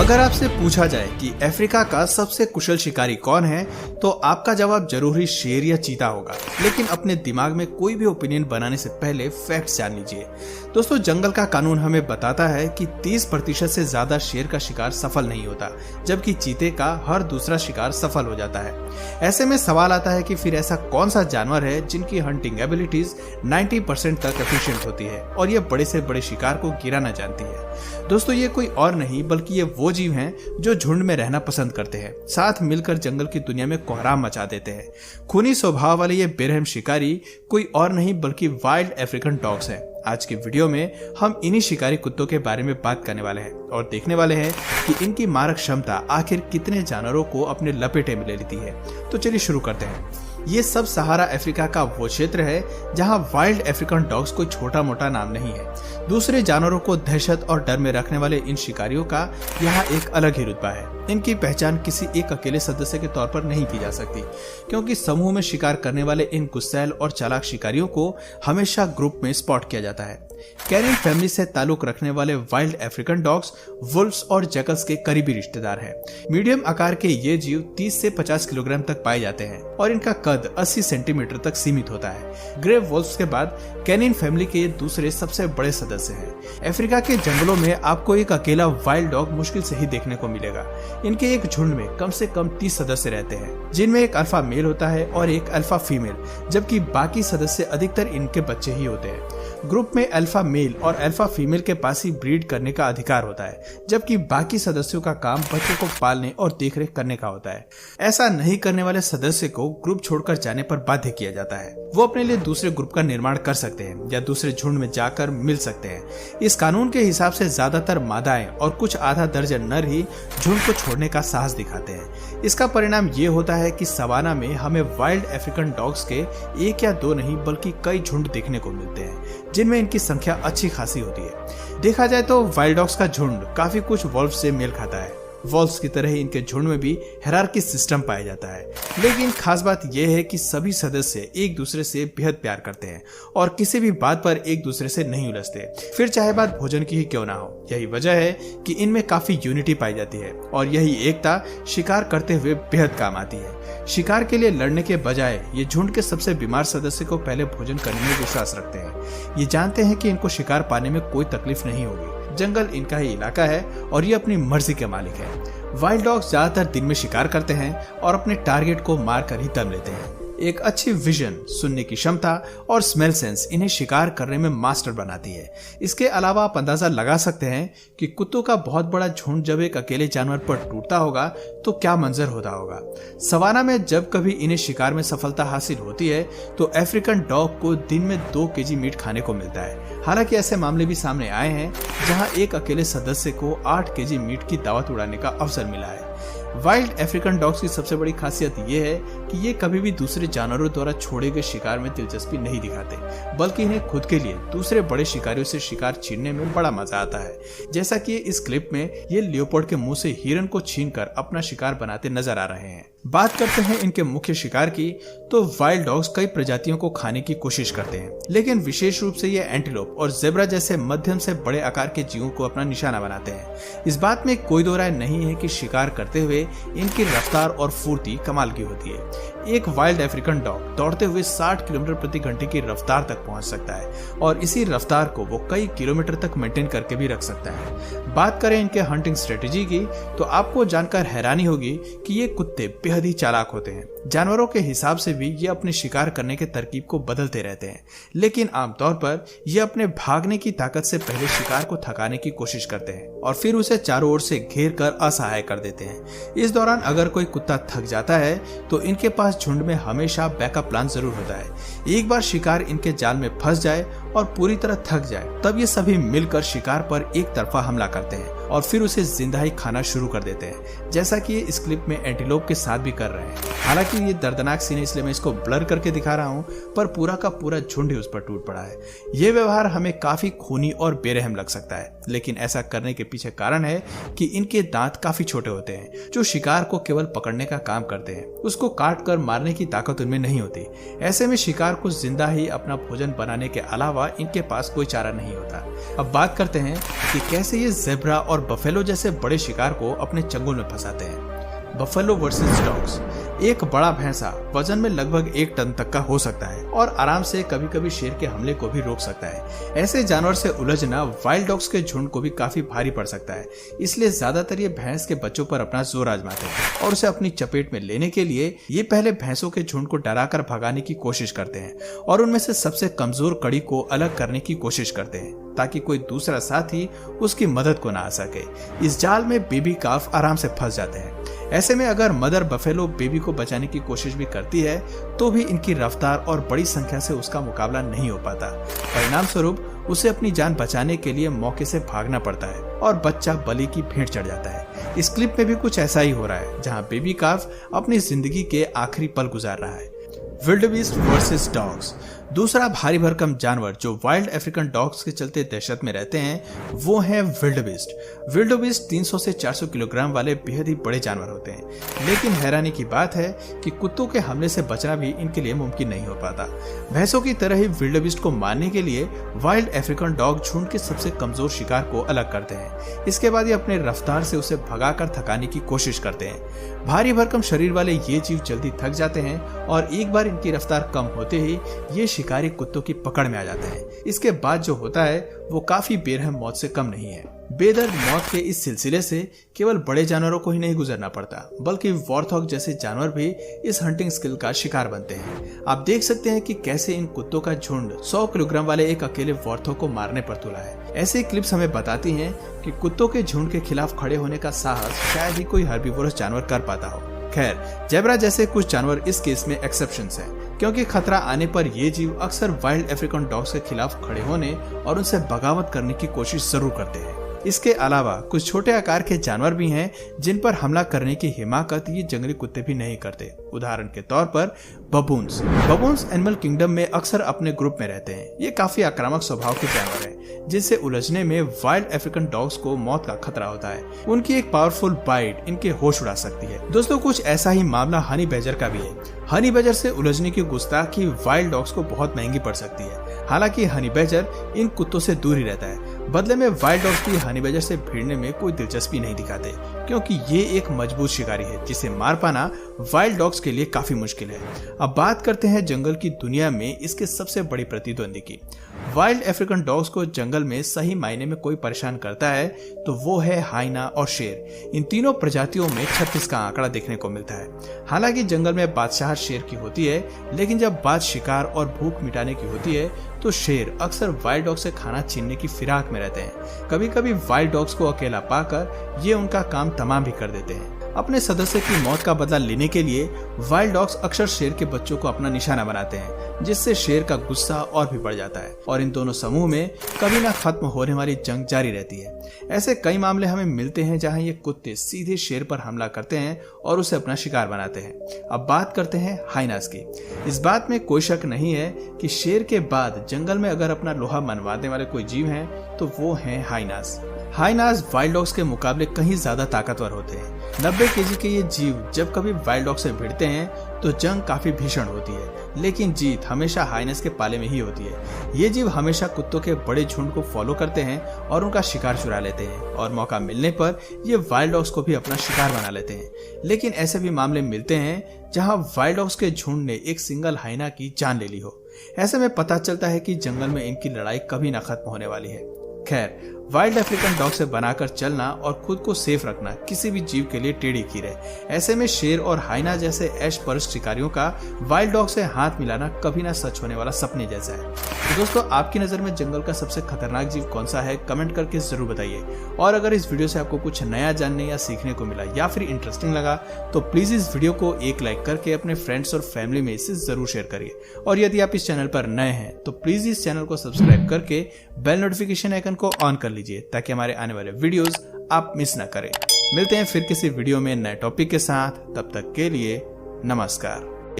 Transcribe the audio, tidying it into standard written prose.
अगर आपसे पूछा जाए कि अफ्रीका का सबसे कुशल शिकारी कौन है, तो आपका जवाब जरूर ही शेर या चीता होगा। लेकिन अपने दिमाग में कोई भी ओपिनियन बनाने से पहले फैक्ट्स जान लीजिए। दोस्तों, जंगल का कानून हमें बताता है कि 30% से ज्यादा शेर का शिकार सफल नहीं होता, जबकि चीते का हर दूसरा शिकार सफल हो जाता है। ऐसे में सवाल आता है कि फिर ऐसा कौन सा जानवर है जिनकी हंटिंग एबिलिटीज 90% तक एफिशिएंट होती है और ये बड़े से बड़े शिकार को गिराना जानती है। दोस्तों, ये कोई और नहीं बल्कि ये वो जीव हैं जो झुंड में रहना पसंद करते हैं, साथ मिलकर जंगल की दुनिया में कोहराम मचा देते हैं। खूनी स्वभाव वाले ये बेरहम शिकारी कोई और नहीं बल्कि वाइल्ड अफ्रीकन डॉग्स हैं। आज की वीडियो में हम इन्हीं शिकारी कुत्तों के बारे में बात करने वाले हैं और देखने वाले हैं कि इनकी मारक क्षमता आखिर कितने जानवरों को अपने लपेटे में ले लेती है। तो चलिए शुरू करते हैं। ये सब सहारा अफ्रीका का वो क्षेत्र है जहां वाइल्ड अफ्रीकन डॉग्स कोई छोटा मोटा नाम नहीं है। दूसरे जानवरों को दहशत और डर में रखने वाले इन शिकारियों का यहाँ एक अलग ही रुतबा है। इनकी पहचान किसी एक अकेले सदस्य के तौर पर नहीं की जा सकती, क्योंकि समूह में शिकार करने वाले इन गुस्सैल और चालाक शिकारियों को हमेशा ग्रुप में स्पॉट किया जाता है। कैनिन फैमिली से ताल्लुक रखने वाले वाइल्ड अफ्रीकन डॉग्स वुल्फ्स और जैकल्स के करीबी रिश्तेदार हैं। मीडियम आकार के ये जीव 30 से 50 किलोग्राम तक पाए जाते हैं और इनका कद 80 सेंटीमीटर तक सीमित होता है। ग्रे वुल्फ्स के बाद कैनिन फैमिली के ये दूसरे सबसे बड़े सदस्य हैं। अफ्रीका के जंगलों में आपको एक अकेला वाइल्ड डॉग मुश्किल से ही देखने को मिलेगा। इनके एक झुंड में कम से कम 30 सदस्य रहते हैं, जिनमें एक अल्फा मेल होता है और एक अल्फा फीमेल, जबकि बाकी सदस्य अधिकतर इनके बच्चे ही होते हैं। ग्रुप में अल्फा मेल और अल्फा फीमेल के पास ही ब्रीड करने का अधिकार होता है, जबकि बाकी सदस्यों का काम बच्चों को पालने और देखरेख करने का होता है। ऐसा नहीं करने वाले सदस्य को ग्रुप छोड़कर जाने पर बाध्य किया जाता है। वो अपने लिए दूसरे ग्रुप का निर्माण कर सकते हैं या दूसरे झुंड में जाकर मिल सकते हैं। इस कानून के हिसाब से ज्यादातर मादाएं और कुछ आधा दर्जन नर ही झुंड को छोड़ने का साहस दिखाते हैं। इसका परिणाम ये होता है कि सवाना में हमें वाइल्ड अफ्रीकन डॉग्स के एक या दो नहीं बल्कि कई झुंड देखने को मिलते हैं, जिनमें इनकी संख्या अच्छी खासी होती है। देखा जाए तो वाइल्ड डॉग्स का झुंड काफी कुछ वॉल्फ से मेल खाता है। वॉल्फ्स की तरह ही इनके झुंड में भी हायरार्की सिस्टम पाया जाता है, लेकिन खास बात यह है कि सभी सदस्य एक दूसरे से बेहद प्यार करते हैं और किसी भी बात पर एक दूसरे से नहीं उलझते, फिर चाहे बात भोजन की ही क्यों ना हो। यही वजह है कि इनमें काफी यूनिटी पाई जाती है और यही एकता शिकार करते हुए बेहद काम आती है। शिकार के लिए लड़ने के बजाय ये झुंड के सबसे बीमार सदस्य को पहले भोजन करने में विश्वास रखते हैं। ये जानते हैं कि इनको शिकार पाने में कोई तकलीफ नहीं होगी। जंगल इनका ही इलाका है और ये अपनी मर्जी के मालिक है। वाइल्ड डॉग्स ज्यादातर दिन में शिकार करते हैं और अपने टारगेट को मार कर ही दम लेते हैं। एक अच्छी विजन, सुनने की क्षमता और स्मेल सेंस इन्हें शिकार करने में मास्टर बनाती है। इसके अलावा आप अंदाजा लगा सकते हैं कि कुत्तों का बहुत बड़ा झुंड जब एक अकेले जानवर पर टूटता होगा तो क्या मंजर होता होगा। सवाना में जब कभी इन्हें शिकार में सफलता हासिल होती है तो अफ्रीकन डॉग को दिन में 2 केजी मीट खाने को मिलता है। हालांकि ऐसे मामले भी सामने आए हैं जहां एक अकेले सदस्य को 8 केजी मीट की दावत उड़ाने का अवसर मिला है। वाइल्ड अफ्रीकन डॉग्स की सबसे बड़ी खासियत ये है कि ये कभी भी दूसरे जानवरों द्वारा छोड़े गए शिकार में दिलचस्पी नहीं दिखाते, बल्कि इन्हें खुद के लिए दूसरे बड़े शिकारियों से शिकार छीनने में बड़ा मजा आता है। जैसा कि इस क्लिप में ये लियोपोल्ड के मुंह से हिरन को छीनकर अपना शिकार बनाते नजर आ रहे हैं। बात करते हैं इनके मुख्य शिकार की, तो वाइल्ड डॉग्स कई प्रजातियों को खाने की कोशिश करते हैं, लेकिन विशेष रूप से ये एंटीलोप और जेब्रा जैसे मध्यम से बड़े आकार के जीवों को अपना निशाना बनाते हैं। इस बात में कोई दो राय नहीं है कि शिकार करते हुए इनकी रफ्तार और फुर्ती कमाल की होती है। एक वाइल्ड अफ्रीकन डॉग दौड़ते हुए 60 किलोमीटर प्रति घंटे की रफ्तार तक पहुंच सकता है और इसी रफ्तार को वो कई किलोमीटर तक मेंटेन करके भी रख सकता है। बात करें इनके हंटिंग स्ट्रेटेजी की, तो आपको जानकर हैरानी होगी कि ये कुत्ते बेहद ही चालाक होते हैं। जानवरों के हिसाब से भी ये अपने शिकार करने के तरकीब को बदलते रहते हैं, लेकिन आमतौर पर ये अपने भागने की ताकत से पहले शिकार को थकाने की कोशिश करते हैं और फिर उसे चारों ओर से घेर कर असहाय कर देते हैं। इस दौरान अगर कोई कुत्ता थक जाता है तो इनके पास झुंड में हमेशा बैकअप प्लान जरूर होता है। एक बार शिकार इनके जाल में फंस जाए और पूरी तरह थक जाए, तब ये सभी मिलकर शिकार पर एक तरफा हमला करते हैं और फिर उसे जिंदा ही खाना शुरू कर देते हैं, जैसा कि ये इस क्लिप में एंटीलोप के साथ भी कर रहे हैं। हालांकि ये दर्दनाक सीन है, इसलिए मैं इसको ब्लर करके दिखा रहा हूँ, पर पूरा का पूरा झुंड ही उस पर टूट पड़ा है। ये व्यवहार हमें काफी खूनी और बेरहम लग सकता है, लेकिन ऐसा करने के पीछे कारण है कि इनके दांत काफी छोटे होते हैं, जो शिकार को केवल पकड़ने का काम करते हैं, उसको काट कर मारने की ताकत उनमें नहीं होती। ऐसे में शिकार को जिंदा ही अपना भोजन बनाने के अलावा अलावा इनके पास कोई चारा नहीं होता। अब बात करते हैं कि कैसे ये ज़ेब्रा और बफेलो जैसे बड़े शिकार को अपने चंगुल में फंसाते हैं। Buffalo versus dogs. एक बड़ा भैंसा वजन में लगभग 1 टन तक का हो सकता है और आराम से कभी कभी शेर के हमले को भी रोक सकता है। ऐसे जानवर से उलझना वाइल्ड डॉग्स के झुंड को भी काफी भारी पड़ सकता है, इसलिए ज्यादातर ये भैंस के बच्चों पर अपना जोर आजमाते हैं और उसे अपनी चपेट में लेने के लिए ये पहले भैंसों के झुंड को डराकर भगाने की कोशिश करते हैं और उनमें से सबसे कमजोर कड़ी को अलग करने की कोशिश करते हैं ताकि कोई दूसरा साथी उसकी मदद को ना आ सके। इस जाल में बेबी काफ आराम से फंस जाते हैं। ऐसे में अगर मदर बफेलो बेबी को बचाने की कोशिश भी करती है तो भी इनकी रफ्तार और बड़ी संख्या से उसका मुकाबला नहीं हो पाता। परिणाम स्वरूप उसे अपनी जान बचाने के लिए मौके से भागना पड़ता है और बच्चा बलि की भेंट चढ़ जाता है। इस क्लिप में भी कुछ ऐसा ही हो रहा है, जहां बेबी काफ अपनी जिंदगी के आखिरी पल गुजार रहा है। विल्डबीस्ट वर्सेस डॉग्स। दूसरा भारी भरकम जानवर जो वाइल्ड अफ्रीकन डॉग्स के चलते दहशत में रहते हैं वो है विल्डबीस्ट। विल्डबीस्ट 300 से 400 किलोग्राम वाले बेहद ही बड़े जानवर होते हैं, लेकिन हैरानी की बात है कि कुत्तों के हमले से बचना भी इनके लिए मुमकिन नहीं हो पाता। भैंसों की तरह ही विल्डबीस्ट को मारने के लिए वाइल्ड अफ्रीकन डॉग झुंड के सबसे कमजोर शिकार को अलग करते हैं। इसके बाद ये अपने रफ्तार से उसे भगाकर थकाने की कोशिश करते हैं। भारी भरकम शरीर वाले ये जीव जल्दी थक जाते हैं और एक बार इनकी रफ्तार कम होते ही ये शिकारी कुत्तों की पकड़ में आ जाते हैं। इसके बाद जो होता है वो काफी बेरहम मौत से कम नहीं है। बेदर्द मौत के इस सिलसिले से केवल बड़े जानवरों को ही नहीं गुजरना पड़ता, बल्कि वॉर्थॉग जैसे जानवर भी इस हंटिंग स्किल का शिकार बनते हैं। आप देख सकते हैं कि कैसे इन कुत्तों का झुंड 100 किलोग्राम वाले एक अकेले वॉर्थॉग को मारने पर तुला है। ऐसे क्लिप्स हमें बताती हैं कि कुत्तों के झुंड के खिलाफ खड़े होने का साहस शायद ही कोई हर्बीवोरस जानवर कर पाता हो। खैर, जेब्रा जैसे कुछ जानवर इस केस में एक्सेप्शंस हैं, क्योंकि खतरा आने पर ये जीव अक्सर वाइल्ड अफ्रीकन डॉग्स के खिलाफ खड़े होने और उनसे बगावत करने की कोशिश जरूर करते हैं। इसके अलावा कुछ छोटे आकार के जानवर भी हैं जिन पर हमला करने की हिमाकत ये जंगली कुत्ते भी नहीं करते। उदाहरण के तौर पर बबून्स। बबून्स एनिमल किंगडम में अक्सर अपने ग्रुप में रहते हैं। ये काफी आक्रामक स्वभाव के जानवर हैं, जिनसे उलझने में वाइल्ड अफ्रीकन डॉग्स को मौत का खतरा होता है। उनकी एक पावरफुल बाइट इनके होश उड़ा सकती है। दोस्तों, कुछ ऐसा ही मामला हनी बैजर का भी है। हनी बैजर से उलझने की गुस्ताखी वाइल्ड डॉग्स को बहुत महंगी पड़ सकती है। हालांकि हनी बैजर इन कुत्तों से दूर ही रहता है। बदले में वाइल्ड डॉग्स की हनी बैजर से भिड़ने में कोई दिलचस्पी नहीं दिखाते, क्योंकि ये एक मजबूत शिकारी है जिसे मार पाना वाइल्ड डॉग्स के लिए काफी मुश्किल है। अब बात करते हैं जंगल की दुनिया में इसके सबसे बड़ी प्रतिद्वंदी की। वाइल्ड अफ्रीकन डॉग्स को जंगल में सही मायने में कोई परेशान करता है तो वो है हाइना और शेर। इन तीनों प्रजातियों में 36 का आंकड़ा देखने को मिलता है। हालांकि जंगल में बादशाह शेर की होती है, लेकिन जब बात शिकार और भूख मिटाने की होती है तो शेर अक्सर वाइल्ड डॉग से खाना छीनने की फिराक में रहते हैं। कभी कभी वाइल्ड डॉग्स को अकेला पाकर ये उनका काम तमाम भी कर देते हैं। अपने सदस्य की मौत का बदला लेने के लिए वाइल्ड डॉग्स अक्सर शेर के बच्चों को अपना निशाना बनाते हैं, जिससे शेर का गुस्सा और भी बढ़ जाता है और इन दोनों समूह में कभी ना खत्म होने वाली जंग जारी रहती है। ऐसे कई मामले हमें मिलते हैं जहां ये कुत्ते सीधे शेर पर हमला करते हैं और उसे अपना शिकार बनाते हैं। अब बात करते हैं हाइनास की। इस बात में कोई शक नहीं है कि शेर के बाद जंगल में अगर अपना लोहा मनवाने वाले कोई जीव हैं तो वो हैं हाइनास। हाइनास वाइल्ड डॉग्स के मुकाबले कहीं ज्यादा ताकतवर होते हैं। 90 केजी के ये जीव जब कभी वाइल्ड डॉग से भिड़ते हैं तो जंग काफी भीषण होती है, लेकिन जीत हमेशा हाइनेस के पाले में ही होती है। ये जीव हमेशा कुत्तों के बड़े झुंड को फॉलो करते हैं और उनका शिकार चुरा लेते हैं और मौका मिलने पर ये वाइल्ड डॉग्स को भी अपना शिकार बना लेते हैं। लेकिन ऐसे भी मामले मिलते हैं जहां वाइल्ड डॉग्स के झुंड ने एक सिंगल हाइना की जान ले ली हो। ऐसे में पता चलता है कि जंगल में इनकी लड़ाई कभी ना खत्म होने वाली है। खैर, वाइल्ड अफ्रीकन डॉग से बनाकर चलना और खुद को सेफ रखना किसी भी जीव के लिए टेढ़ी खीर है। ऐसे में शेर और हाइना जैसे ऐश परस्त शिकारियों का वाइल्ड डॉग से हाथ मिलाना कभी ना सच होने वाला सपने जैसा है। तो दोस्तों, आपकी नजर में जंगल का सबसे खतरनाक जीव कौन सा है, कमेंट करके जरूर बताइए। और अगर इस वीडियो से आपको कुछ नया जानने या सीखने को मिला या फिर इंटरेस्टिंग लगा तो प्लीज इस वीडियो को एक लाइक करके अपने फ्रेंड्स और फैमिली में इसे जरूर शेयर करिए। और यदि आप इस चैनल पर नए हैं तो प्लीज इस चैनल को सब्सक्राइब करके बेल नोटिफिकेशन आइकन को ऑन कर लीजिए, ताकि हमारे आने वाले वीडियोस आप मिस ना करें। मिलते हैं फिर किसी वीडियो में नए टॉपिक के साथ, तब तक के लिए नमस्कार।